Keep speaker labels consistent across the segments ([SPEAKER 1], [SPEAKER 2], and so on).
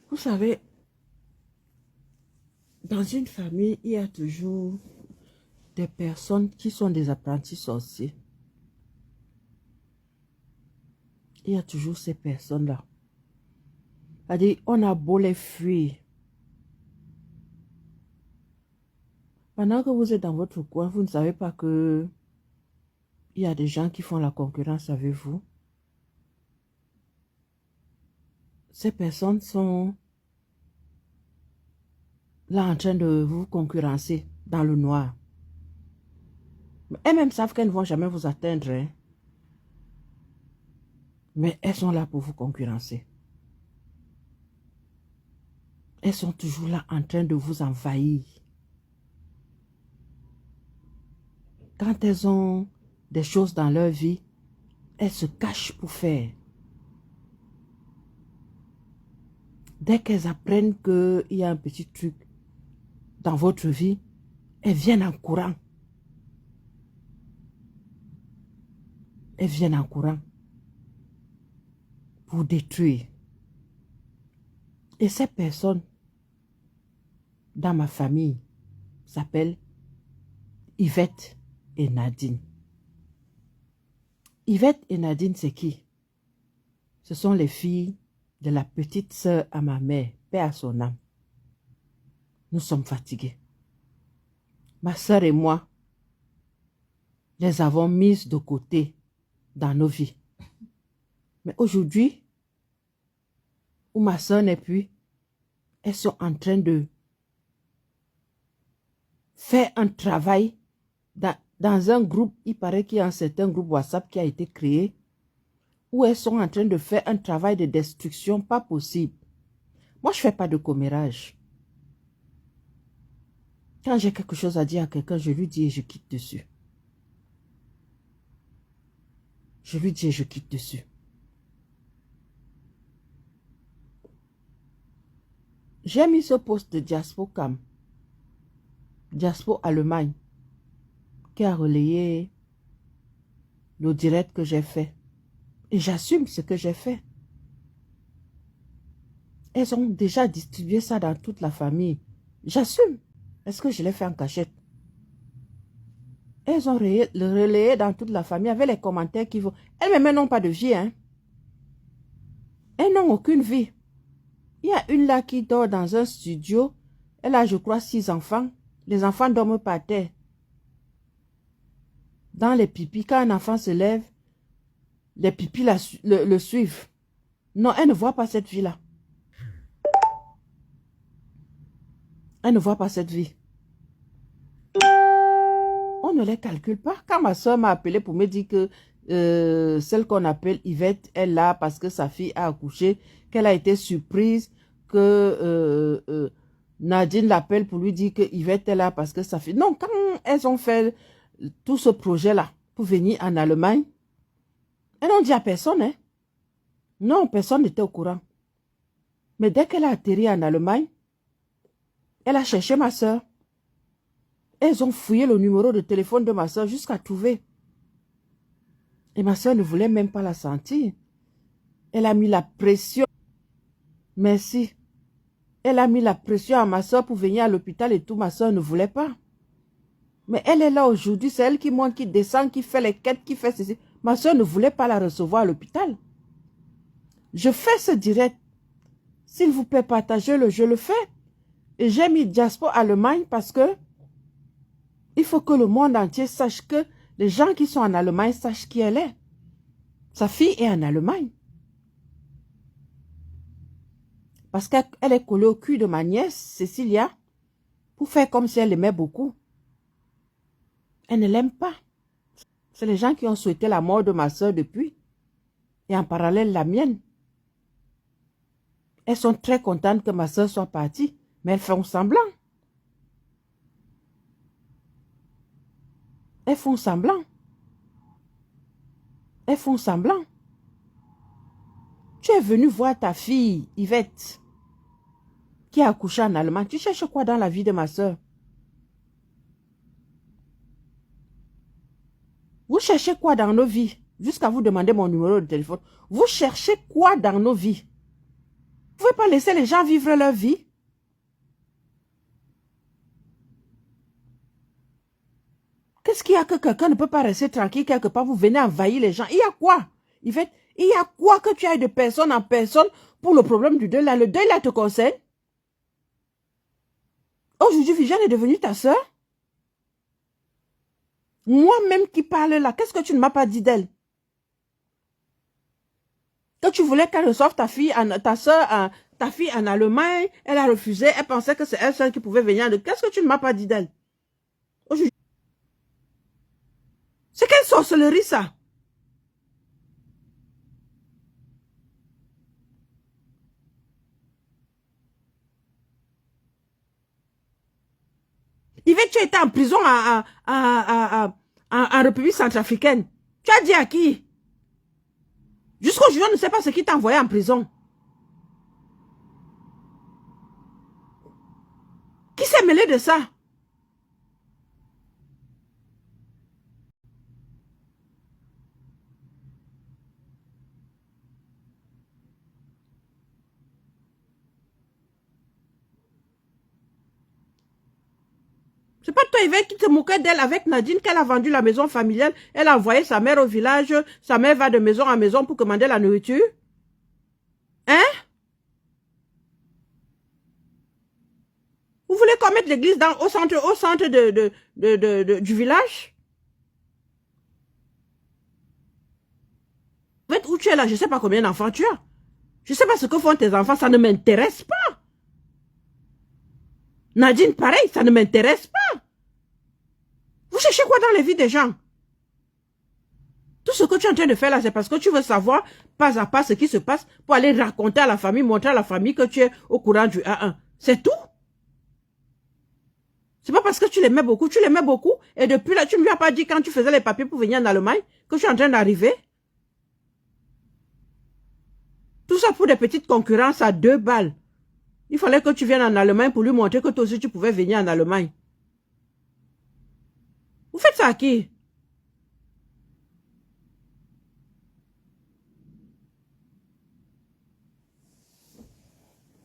[SPEAKER 1] Vous savez, dans une famille, il y a toujours des personnes qui sont des apprentis sorciers. Il y a toujours ces personnes-là. C'est-à-dire, on a beau les fuir. Pendant que vous êtes dans votre coin, vous ne savez pas que il y a des gens qui font la concurrence avec vous. Ces personnes sont là en train de vous concurrencer dans le noir. Elles-mêmes savent qu'elles ne vont jamais vous atteindre. Hein. Mais elles sont là pour vous concurrencer. Elles sont toujours là en train de vous envahir. Quand elles ont des choses dans leur vie, elles se cachent pour faire. Dès qu'elles apprennent qu'il y a un petit truc dans votre vie, elles viennent en courant. Elles viennent en courant pour détruire. Et ces personnes, dans ma famille, s'appellent Yvette et Nadine. Yvette et Nadine, c'est qui? Ce sont les filles de la petite sœur à ma mère, paix à son âme. Nous sommes fatigués. Ma sœur et moi, les avons mises de côté dans nos vies. Mais aujourd'hui, où ma sœur n'est plus, elles sont en train de faire un travail dans un groupe. Il paraît qu'il y a un certain groupe WhatsApp qui a été créé, où elles sont en train de faire un travail de destruction pas possible. Moi, je ne fais pas de commérage. Quand j'ai quelque chose à dire à quelqu'un, je lui dis et je quitte dessus. Je lui dis et je quitte dessus. J'ai mis ce post de Diaspo Cam, Diaspo Allemagne, qui a relayé le direct que j'ai fait. Et j'assume ce que j'ai fait. Elles ont déjà distribué ça dans toute la famille. J'assume. Est-ce que je l'ai fait en cachette? Elles ont le relayé dans toute la famille avec les commentaires qui vont. Elles-mêmes n'ont pas de vie. Hein? Elles n'ont aucune vie. Il y a une là qui dort dans un studio. Elle a, je crois, 6 enfants. Les enfants dorment par terre. Dans les pipis, quand un enfant se lève, les pipis le suivent. Non, elle ne voit pas cette vie-là. Elle ne voit pas cette vie. On ne les calcule pas. Quand ma soeur m'a appelé pour me dire que celle qu'on appelle Yvette est là parce que sa fille a accouché, qu'elle a été surprise, que Nadine l'appelle pour lui dire que Yvette est là parce que sa fille... Non, quand elles ont fait tout ce projet-là pour venir en Allemagne, elles n'ont dit à personne. Hein? Non, personne n'était au courant. Mais dès qu'elle a atterri en Allemagne, elle a cherché ma soeur. Elles ont fouillé le numéro de téléphone de ma soeur jusqu'à trouver. Et ma soeur ne voulait même pas la sentir. Elle a mis la pression. Merci. Elle a mis la pression à ma soeur pour venir à l'hôpital et tout. Ma soeur ne voulait pas. Mais elle est là aujourd'hui. C'est elle qui monte, qui descend, qui fait les quêtes, qui fait ceci. Ma soeur ne voulait pas la recevoir à l'hôpital. Je fais ce direct. S'il vous plaît, partagez-le. Je le fais. Et j'ai mis Diaspo Allemagne parce que il faut que le monde entier sache que les gens qui sont en Allemagne sachent qui elle est. Sa fille est en Allemagne. Parce qu'elle est collée au cul de ma nièce, Cécilia, pour faire comme si elle l'aimait beaucoup. Elle ne l'aime pas. C'est les gens qui ont souhaité la mort de ma soeur depuis. Et en parallèle, la mienne. Elles sont très contentes que ma soeur soit partie, mais elles font semblant. Elles font semblant. Elles font semblant. Tu es venu voir ta fille, Yvette, qui a accouché en Allemagne. Tu cherches quoi dans la vie de ma soeur? Vous cherchez quoi dans nos vies? Jusqu'à vous demander mon numéro de téléphone. Vous cherchez quoi dans nos vies? Vous ne pouvez pas laisser les gens vivre leur vie. Qu'est-ce qu'il y a que quelqu'un ne peut pas rester tranquille quelque part? Vous venez envahir les gens. Il y a quoi? Il y a quoi que tu ailles de personne en personne pour le problème du deuil là? Le deuil là te concerne? Aujourd'hui, Viviane est devenue ta soeur? Moi-même qui parle là, qu'est-ce que tu ne m'as pas dit d'elle? Que tu voulais qu'elle reçoive ta fille, ta soeur, ta fille en Allemagne, elle a refusé, elle pensait que c'est elle seule qui pouvait venir. Qu'est-ce que tu ne m'as pas dit d'elle? C'est quelle sorcellerie ça? Yvette, tu étais en prison en République centrafricaine. Tu as dit à qui? Jusqu'aujourd'hui, on ne sait pas ce qui t'a envoyé en prison. Qui s'est mêlé de ça? C'est pas toi, Yvette, qui te moquait d'elle avec Nadine, qu'elle a vendu la maison familiale. Elle a envoyé sa mère au village. Sa mère va de maison en maison pour commander la nourriture. Hein? Vous voulez qu'on mette l'église au centre du village? Yvette, où tu es là? Je ne sais pas combien d'enfants tu as. Je ne sais pas ce que font tes enfants. Ça ne m'intéresse pas. Nadine, pareil, ça ne m'intéresse pas. Vous cherchez quoi dans les vies des gens? Tout ce que tu es en train de faire là, c'est parce que tu veux savoir pas à pas ce qui se passe pour aller raconter à la famille, montrer à la famille que tu es au courant du A1. C'est tout. C'est pas parce que tu l'aimais beaucoup. Tu l'aimais beaucoup. Et depuis là, tu ne lui as pas dit quand tu faisais les papiers pour venir en Allemagne que tu es en train d'arriver. Tout ça pour des petites concurrences à 2 balles. Il fallait que tu viennes en Allemagne pour lui montrer que toi aussi tu pouvais venir en Allemagne. Vous faites ça à qui?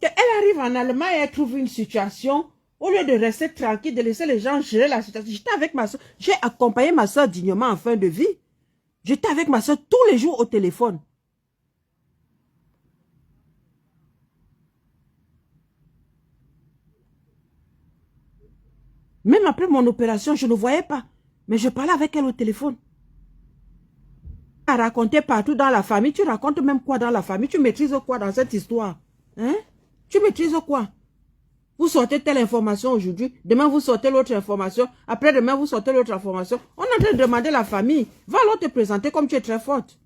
[SPEAKER 1] Elle arrive en Allemagne, elle trouve une situation. Au lieu de rester tranquille, de laisser les gens gérer la situation. J'étais avec ma soeur. J'ai accompagné ma soeur dignement en fin de vie. J'étais avec ma soeur tous les jours au téléphone. Même après mon opération, je ne voyais pas. Mais je parlais avec elle au téléphone. À raconter partout dans la famille. Tu racontes même quoi dans la famille? Tu maîtrises quoi dans cette histoire? Hein? Tu maîtrises quoi? Vous sortez telle information aujourd'hui, demain vous sortez l'autre information, après-demain vous sortez l'autre information. On est en train de demander à la famille, va alors te présenter comme tu es très forte.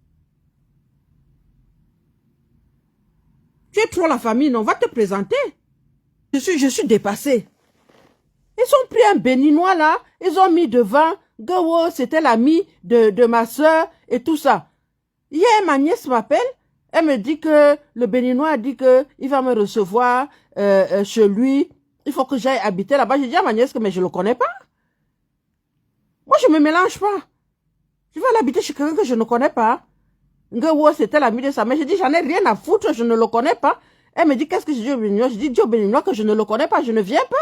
[SPEAKER 1] Tu es trop la famille, non? Va te présenter. Je suis dépassée. Ils ont pris un béninois là, ils ont mis devant, Gawo, c'était l'ami de ma soeur et tout ça. Hier, ma nièce m'appelle, elle me dit que le béninois a dit qu'il va me recevoir chez lui. Il faut que j'aille habiter là-bas. J'ai dit à ma nièce que mais je ne le connais pas. Moi, je ne me mélange pas. Je vais aller habiter chez quelqu'un que je ne connais pas. Ngawo, c'était l'ami de sa mère. J'ai dit, j'en ai rien à foutre, je ne le connais pas. Elle me dit, qu'est-ce que je dis au béninois? Je dis, dis au béninois que je ne le connais pas, je ne viens pas.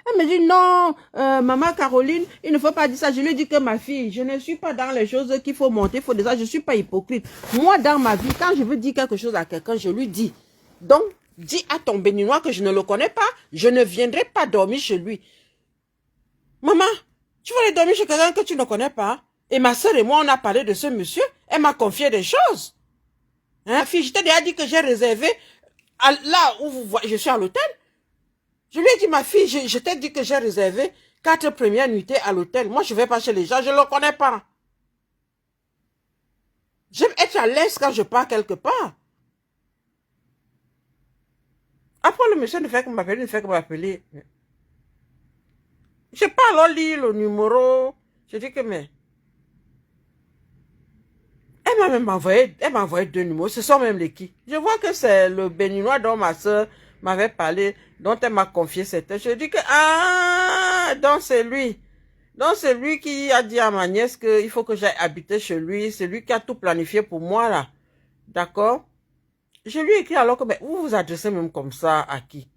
[SPEAKER 1] Elle me dit, non, maman Caroline, il ne faut pas dire ça. Je lui dis que ma fille, je ne suis pas dans les choses qu'il faut monter, il faut des ça. Je ne suis pas hypocrite. Moi, dans ma vie, quand je veux dire quelque chose à quelqu'un, je lui dis. Donc, dis à ton béninois que je ne le connais pas, je ne viendrai pas dormir chez lui. Maman, tu vas aller dormir chez quelqu'un que tu ne connais pas? Et ma soeur et moi, on a parlé de ce monsieur. Elle m'a confié des choses. Hein, fille, je t'ai déjà dit que j'ai réservé là où vous voyez, je suis à l'hôtel. Je lui ai dit, ma fille, je t'ai dit que j'ai réservé 4 premières nuitées à l'hôtel. Moi, je ne vais pas chez les gens, je ne le connais pas. J'aime être à l'aise quand je pars quelque part. Après, le monsieur ne fait que m'appeler, ne fait que m'appeler. Je parle, on lit le numéro. Je dis que, mais... Elle m'a envoyé 2 numéros. Ce sont même les qui. Je vois que c'est le béninois dont ma soeur m'avait parlé, dont elle m'a confié cette. Je dis que, ah, donc c'est lui. Donc c'est lui qui a dit à ma nièce qu'il faut que j'aille habiter chez lui. C'est lui qui a tout planifié pour moi, là. D'accord? Je lui ai écrit alors que, mais vous vous adressez même comme ça à qui?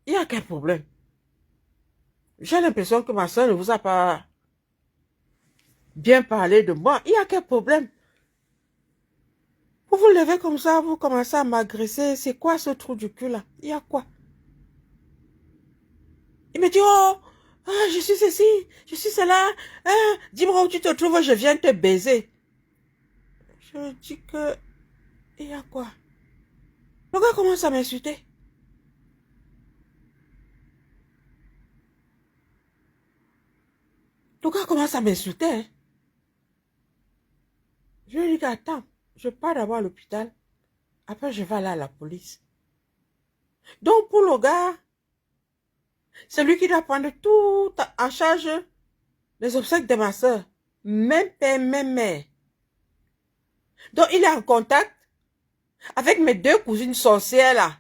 [SPEAKER 1] Il y a quel problème? J'ai l'impression que ma soeur ne vous a pas bien parlé de moi. Il y a quel problème? Vous vous levez comme ça, vous commencez à m'agresser. C'est quoi ce trou du cul là? Il y a quoi? Il me dit, oh, ah, je suis ceci, je suis cela. Ah, dis-moi où tu te trouves, je viens te baiser. Je dis que, il y a quoi? Le gars commence à m'insulter. Le gars commence à m'insulter. Hein. Je lui dis, attends, je pars d'abord à l'hôpital. Après, je vais aller à la police. Donc, pour le gars, c'est lui qui doit prendre tout en charge les obsèques de ma soeur. Même père, même mère. Donc, il est en contact avec mes deux cousines sorcières là,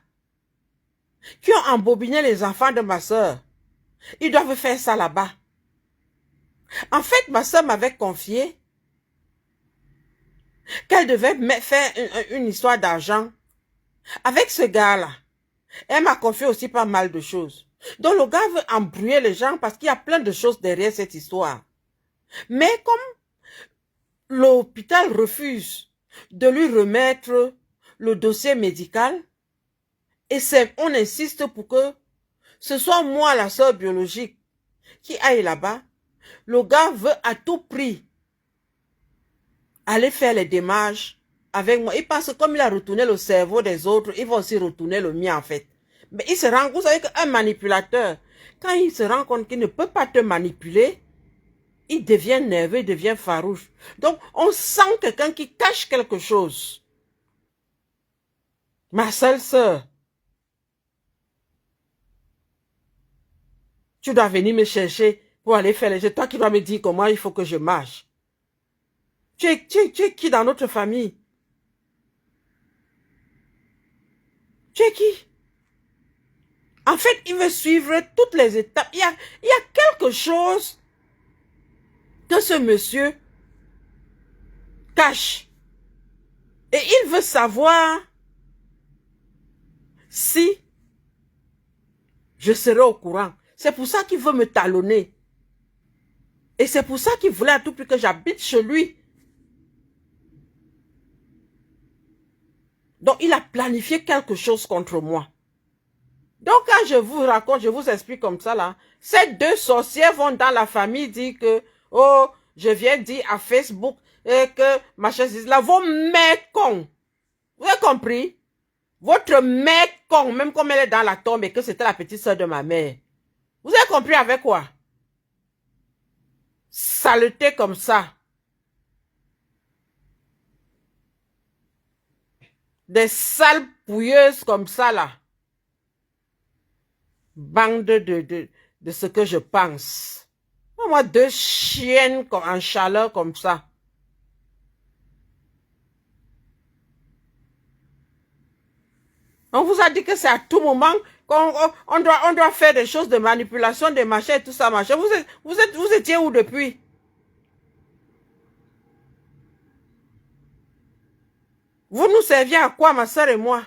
[SPEAKER 1] qui ont embobiné les enfants de ma soeur. Ils doivent faire ça là-bas. En fait, ma soeur m'avait confié qu'elle devait faire une histoire d'argent avec ce gars-là. Elle m'a confié aussi pas mal de choses. Donc le gars veut embrouiller les gens parce qu'il y a plein de choses derrière cette histoire. Mais comme l'hôpital refuse de lui remettre le dossier médical, et on insiste pour que ce soit moi, la sœur biologique, qui aille là-bas, le gars veut à tout prix aller faire les démarches avec moi. Il pense que comme il a retourné le cerveau des autres, il va aussi retourner le mien en fait. Mais il se rend compte, vous savez qu'un manipulateur, quand il se rend compte qu'il ne peut pas te manipuler, il devient nerveux, il devient farouche. Donc, on sent quelqu'un qui cache quelque chose. Ma seule sœur, tu dois venir me chercher pour aller faire les jeux. Toi qui dois me dire comment il faut que je marche. Tu es qui dans notre famille? Tu es qui? En fait, il veut suivre toutes les étapes. Il y a quelque chose que ce monsieur cache. Et il veut savoir si je serai au courant. C'est pour ça qu'il veut me talonner. Et c'est pour ça qu'il voulait à tout prix que j'habite chez lui. Donc, il a planifié quelque chose contre moi. Donc, quand je vous raconte, je vous explique comme ça, là, ces deux sorcières vont dans la famille dire que, oh, je viens dire à Facebook que ma chaise là, vos mères cons. Vous avez compris? Votre mère con, même comme elle est dans la tombe et que c'était la petite soeur de ma mère. Vous avez compris avec quoi? Saleté comme ça. Des sales pouilleuses comme ça, là. Bande de ce que je pense. Moi, deux chiennes en chaleur comme ça. On vous a dit que c'est à tout moment qu'on doit faire des choses de manipulation, des machins et tout ça, machin. Vous étiez où depuis? Vous nous serviez à quoi, ma soeur et moi?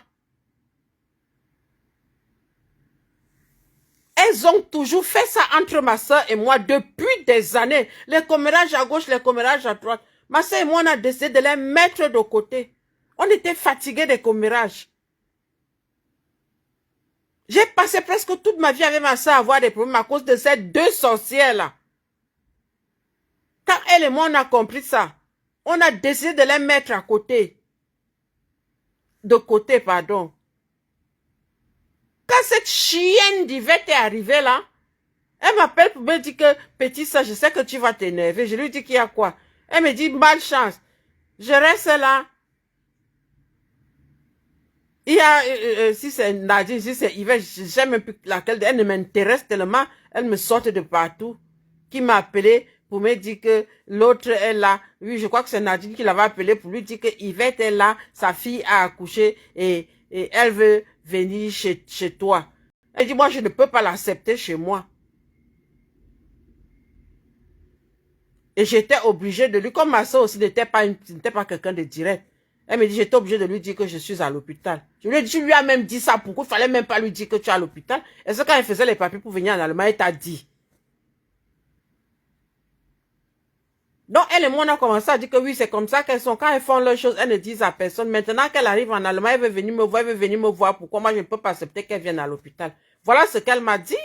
[SPEAKER 1] Elles ont toujours fait ça entre ma soeur et moi depuis des années. Les commérages à gauche, les commérages à droite. Ma soeur et moi, on a décidé de les mettre de côté. On était fatigués des commérages. J'ai passé presque toute ma vie avec ma soeur à avoir des problèmes à cause de ces deux sorcières-là. Quand elle et moi, on a compris ça, on a décidé de les mettre à côté. De côté, pardon. Quand cette chienne d'Yvette est arrivée là, elle m'appelle pour me dire que, petit ça, je sais que tu vas t'énerver. Je lui dis qu'il y a quoi? Elle me dit, malchance. Je reste là. Il y a, si c'est Nadine, si c'est Yvette, je sais même plus laquelle, elle ne m'intéresse tellement, elle me sort de partout, qui m'a appelé pour me dire que l'autre est là. Oui, je crois que c'est Nadine qui l'avait appelé pour lui dire que Yvette est là, sa fille a accouché et elle veut venir chez toi. Elle dit, moi, je ne peux pas l'accepter chez moi. Et j'étais obligée de lui, comme ma soeur aussi n'était pas quelqu'un de direct. Elle me dit, j'étais obligée de lui dire que je suis à l'hôpital. Je lui ai dit, tu lui as même dit ça, pourquoi il fallait même pas lui dire que tu es à l'hôpital? Est-ce que quand elle faisait les papiers pour venir en Allemagne, elle t'a dit? Donc, elle et moi, on a commencé à dire que oui, c'est comme ça qu'elles sont. Quand elles font leurs choses, elles ne disent à personne. Maintenant qu'elle arrive en Allemagne, elle veut venir me voir, pourquoi moi je ne peux pas accepter qu'elle vienne à l'hôpital. Voilà ce qu'elle m'a dit.